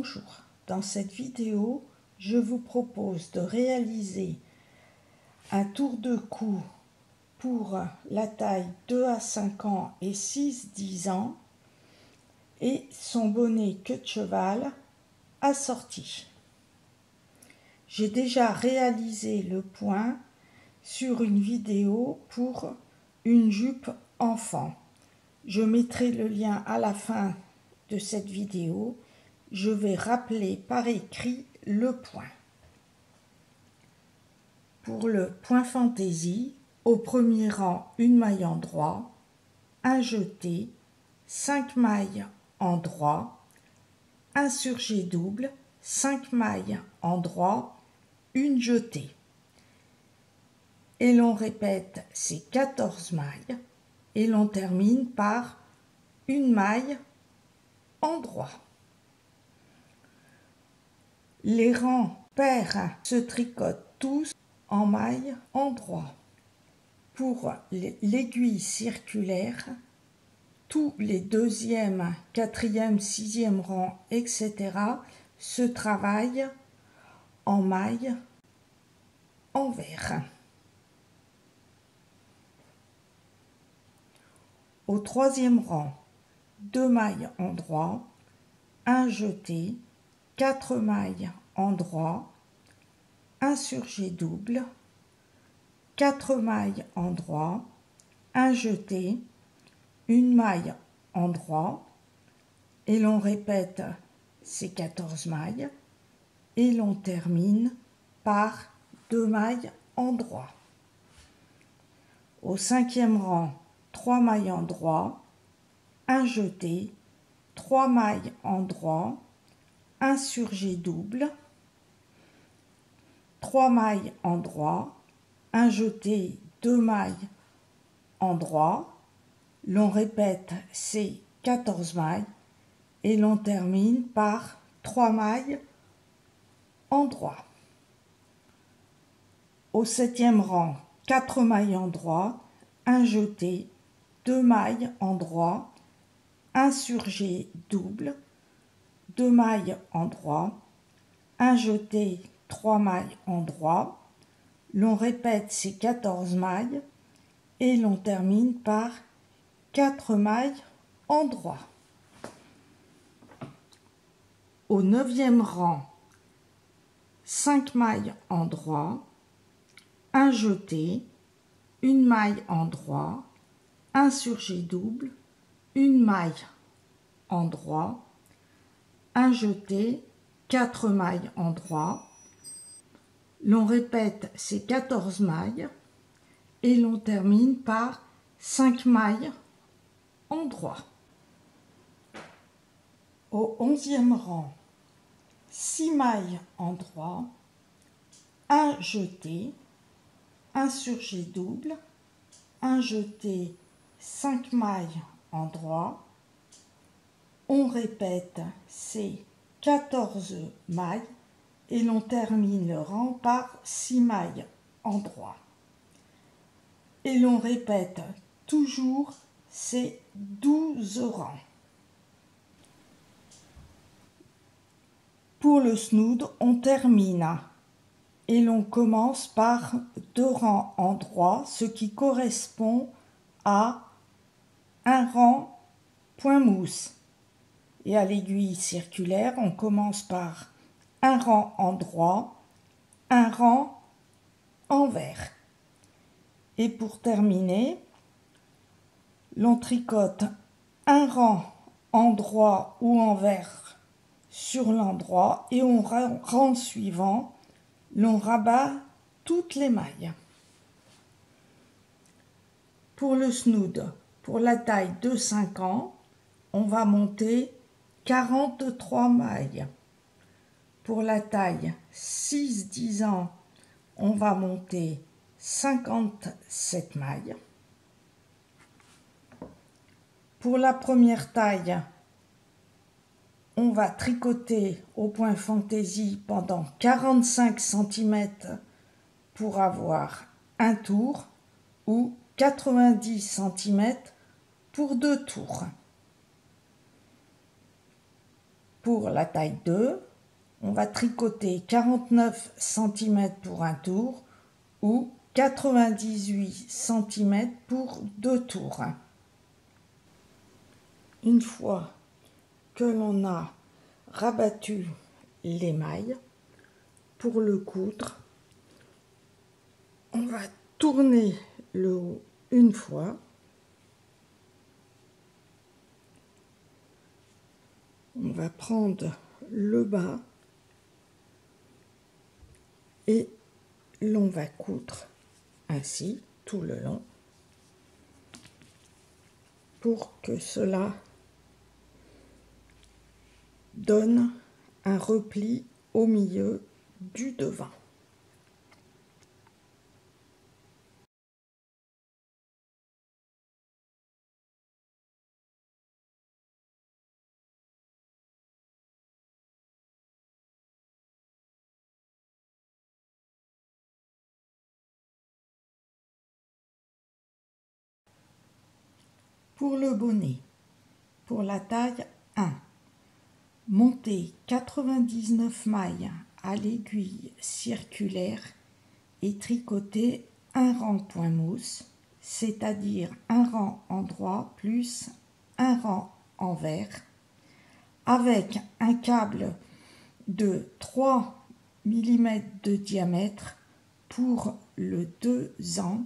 Bonjour, dans cette vidéo, je vous propose de réaliser un tour de cou pour la taille 2 à 5 ans et 6-10 ans et son bonnet queue de cheval assorti. J'ai déjà réalisé le point sur une vidéo pour une jupe enfant. Je mettrai le lien à la fin de cette vidéo. Je vais rappeler par écrit le point. Pour le point fantaisie, au premier rang, une maille en droit, un jeté, 5 mailles en droit, un surjet double, 5 mailles en droit, une jetée. Et l'on répète ces 14 mailles et l'on termine par une maille en droit. Les rangs pairs se tricotent tous en maille en droit. Pour l'aiguille circulaire, tous les deuxième, quatrième, sixième rangs, etc. se travaillent en maille envers. Au troisième rang, 2 mailles en droit, un jeté, 4 mailles en droit, un surjet double, 4 mailles en droit, un jeté, une maille en droit, et l'on répète ces 14 mailles, et l'on termine par 2 mailles en droit. Au cinquième rang, 3 mailles en droit, un jeté, 3 mailles en droit, un surjet double, 3 mailles en droit, un jeté, 2 mailles en droit, l'on répète ces 14 mailles et l'on termine par 3 mailles en droit. Au septième rang, 4 mailles en droit, un jeté, 2 mailles en droit, un surjet double, 2 mailles en droit, un jeté, 3 mailles en droit, l'on répète ces 14 mailles et l'on termine par 4 mailles en droit. Au neuvième rang, 5 mailles en droit, un jeté, une maille en droit, un surjet double, une maille en droit, un jeté, 4 mailles en droit, l'on répète ces 14 mailles et l'on termine par 5 mailles en droit. Au 11e rang, 6 mailles en droit, un jeté, un surjet double, un jeté, 5 mailles en droit, on répète ces 14 mailles et l'on termine le rang par 6 mailles en droit. Et l'on répète toujours ces 12 rangs. Pour le snood, on termine et l'on commence par 2 rangs en droit, ce qui correspond à un rang point mousse. Et à l'aiguille circulaire, on commence par un rang en droit, un rang envers. Et pour terminer, l'on tricote un rang en droit ou envers sur l'endroit et au rang suivant, l'on rabat toutes les mailles. Pour le snood, pour la taille de 5 ans, on va monter 43 mailles. Pour la taille 6-10 ans, on va monter 57 mailles. Pour la première taille, on va tricoter au point fantaisie pendant 45 cm pour avoir un tour ou 90 cm pour 2 tours. Pour la taille 2, on va tricoter 49 cm pour un tour ou 98 cm pour 2 tours. Une fois que l'on a rabattu les mailles, pour le coudre, on va tourner le haut une fois. On va prendre le bas et l'on va coudre ainsi tout le long pour que cela donne un repli au milieu du devant. Pour le bonnet, pour la taille 1, montez 99 mailles à l'aiguille circulaire et tricotez un rang point mousse, c'est-à-dire un rang en droit plus un rang envers, avec un câble de 3 mm de diamètre pour le 2 ans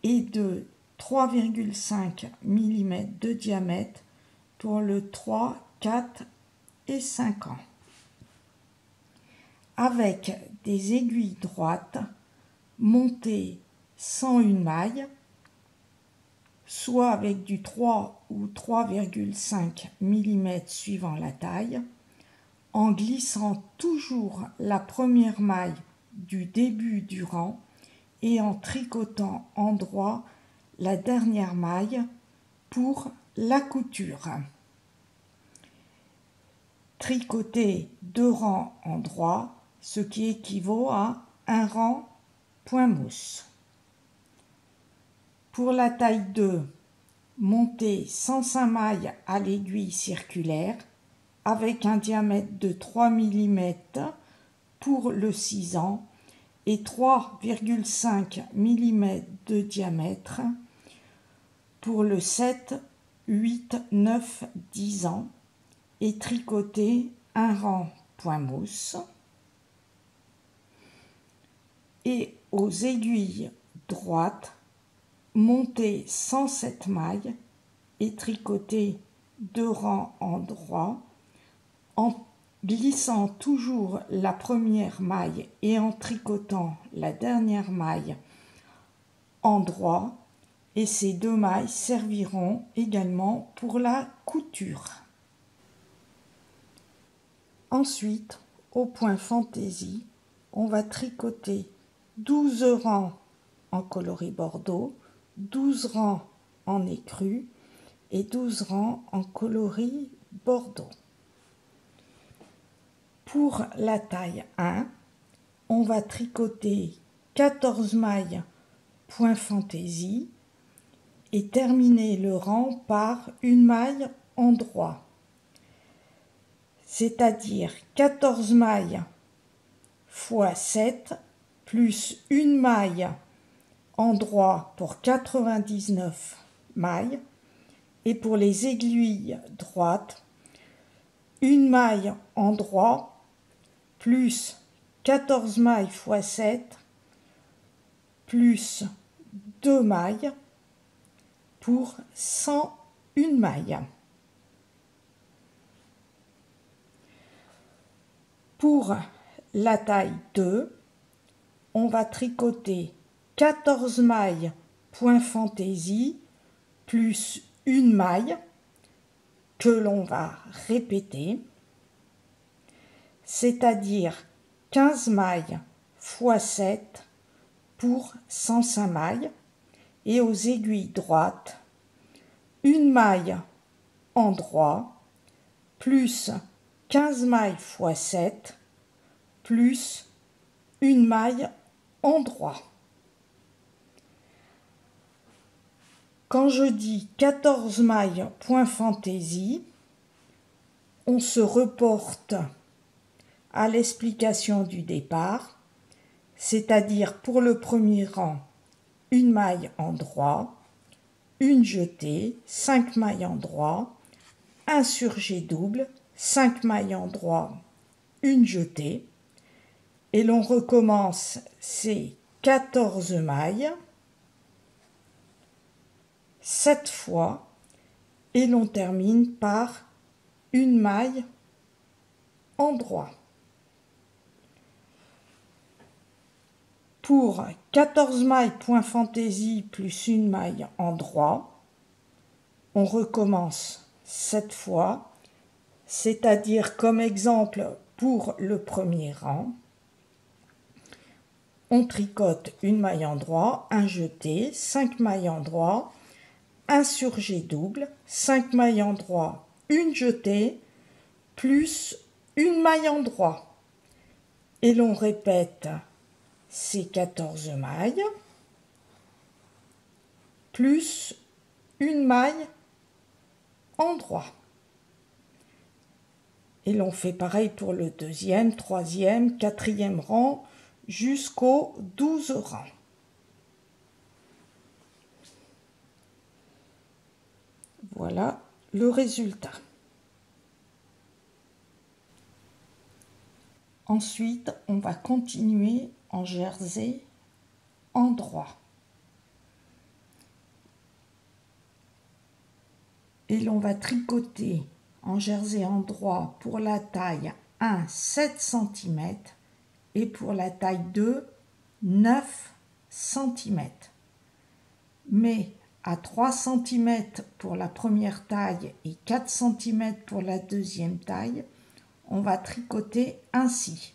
et de 3,5 mm de diamètre pour le 3, 4 et 5 ans. Avec des aiguilles droites, montez 101 mailles, soit avec du 3 ou 3,5 mm suivant la taille, en glissant toujours la première maille du début du rang et en tricotant en droit la dernière maille pour la couture. Tricotez 2 rangs en droit, ce qui équivaut à un rang point mousse. Pour la taille 2, montez 105 mailles à l'aiguille circulaire avec un diamètre de 3 mm pour le 6 ans et 3,5 mm de diamètre pour le 7, 8, 9, 10 ans et tricotez un rang point mousse. Et aux aiguilles droites, montez 107 mailles et tricotez 2 rangs en droit en glissant toujours la première maille et en tricotant la dernière maille en droit, et ces 2 mailles serviront également pour la couture. Ensuite, au point fantaisie, on va tricoter 12 rangs en coloris bordeaux, 12 rangs en écru et 12 rangs en coloris bordeaux. Pour la taille 1, on va tricoter 14 mailles point fantaisie et terminer le rang par une maille en droit, c'est-à-dire 14 mailles x 7 plus une maille en droit pour 99 mailles, et pour les aiguilles droites, une maille en droit plus 14 mailles x 7 plus 2 mailles pour 101 mailles. Pour la taille 2, on va tricoter 14 mailles point fantaisie plus une maille que l'on va répéter, c'est-à-dire 15 mailles x 7 pour 105 mailles, et aux aiguilles droites, une maille en droit plus 15 mailles x 7 plus une maille en droit. Quand je dis 14 mailles point fantaisie, on se reporte à l'explication du départ, c'est-à-dire pour le premier rang, une maille en droit, une jetée, 5 mailles en droit, un surjet double, 5 mailles en droit, une jetée, et l'on recommence ces 14 mailles 7 fois et l'on termine par une maille en droit. Pour 14 mailles point fantaisie plus une maille en droit, on recommence 7 fois, c'est-à-dire comme exemple pour le premier rang, on tricote une maille en droit, un jeté, 5 mailles en droit, un surjet double, 5 mailles en droit, une jetée, plus une maille en droit. Et l'on répète ces 14 mailles, plus une maille en droit. Et l'on fait pareil pour le deuxième, troisième, quatrième rang, jusqu'au 12 rang. Voilà le résultat. Ensuite, on va continuer en jersey en droit. Et l'on va tricoter en jersey en droit pour la taille 1, 7 cm et pour la taille 2, 9 cm. Mais à 3 cm pour la première taille et 4 cm pour la deuxième taille, on va tricoter ainsi.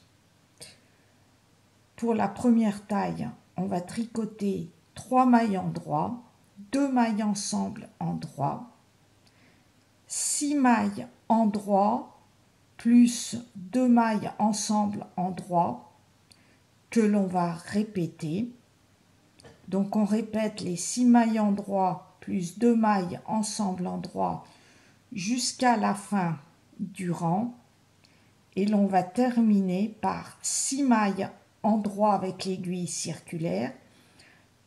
Pour la première taille, on va tricoter 3 mailles en droit, 2 mailles ensemble en droit, 6 mailles en droit, plus 2 mailles ensemble en droit, que l'on va répéter. Donc on répète les 6 mailles en droit, plus 2 mailles ensemble en droit, jusqu'à la fin du rang. Et l'on va terminer par 6 mailles en droit avec l'aiguille circulaire,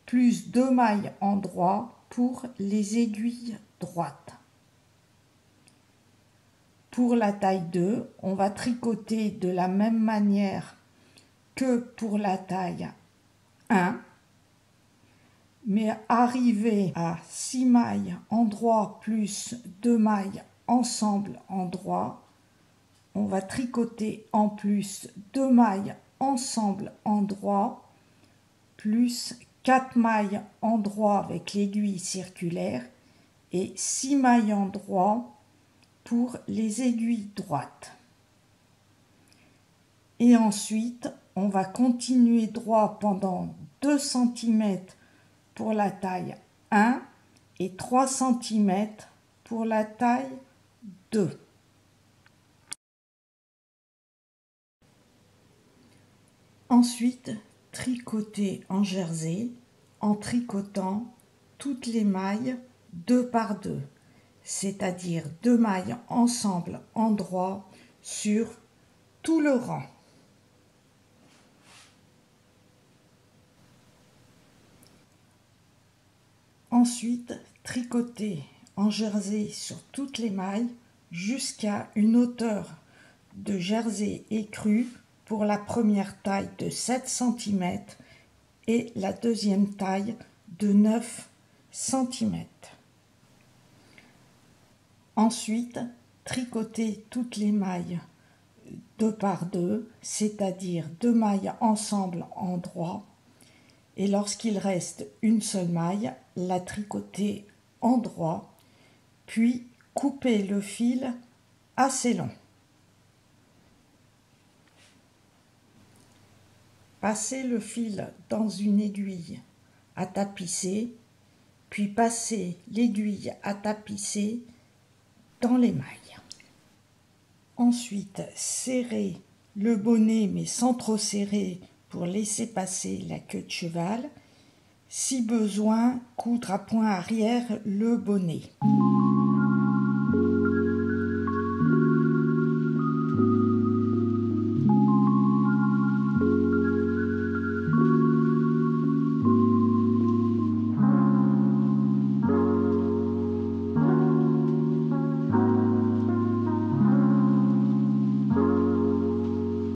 plus 2 mailles en droit pour les aiguilles droites. Pour la taille 2, on va tricoter de la même manière que pour la taille 1, mais arriver à 6 mailles en droit plus 2 mailles ensemble en droit, on va tricoter en plus 2 mailles ensemble en droit, plus 4 mailles en droit avec l'aiguille circulaire et 6 mailles en droit pour les aiguilles droites. Et ensuite, on va continuer droit pendant 2 cm pour la taille 1 et 3 cm pour la taille 2. Ensuite, tricoter en jersey en tricotant toutes les mailles 2 par 2, c'est-à-dire 2 mailles ensemble en droit sur tout le rang. Ensuite, tricoter en jersey sur toutes les mailles jusqu'à une hauteur de jersey écrue pour la première taille de 7 cm et la deuxième taille de 9 cm. Ensuite, tricoter toutes les mailles 2 par 2, c'est-à-dire 2 mailles ensemble en droit, et lorsqu'il reste une seule maille, la tricoter en droit, puis couper le fil assez long. Passer le fil dans une aiguille à tapisser, puis passer l'aiguille à tapisser dans les mailles. Ensuite, serrer le bonnet mais sans trop serrer pour laisser passer la queue de cheval. Si besoin, coudre à point arrière le bonnet.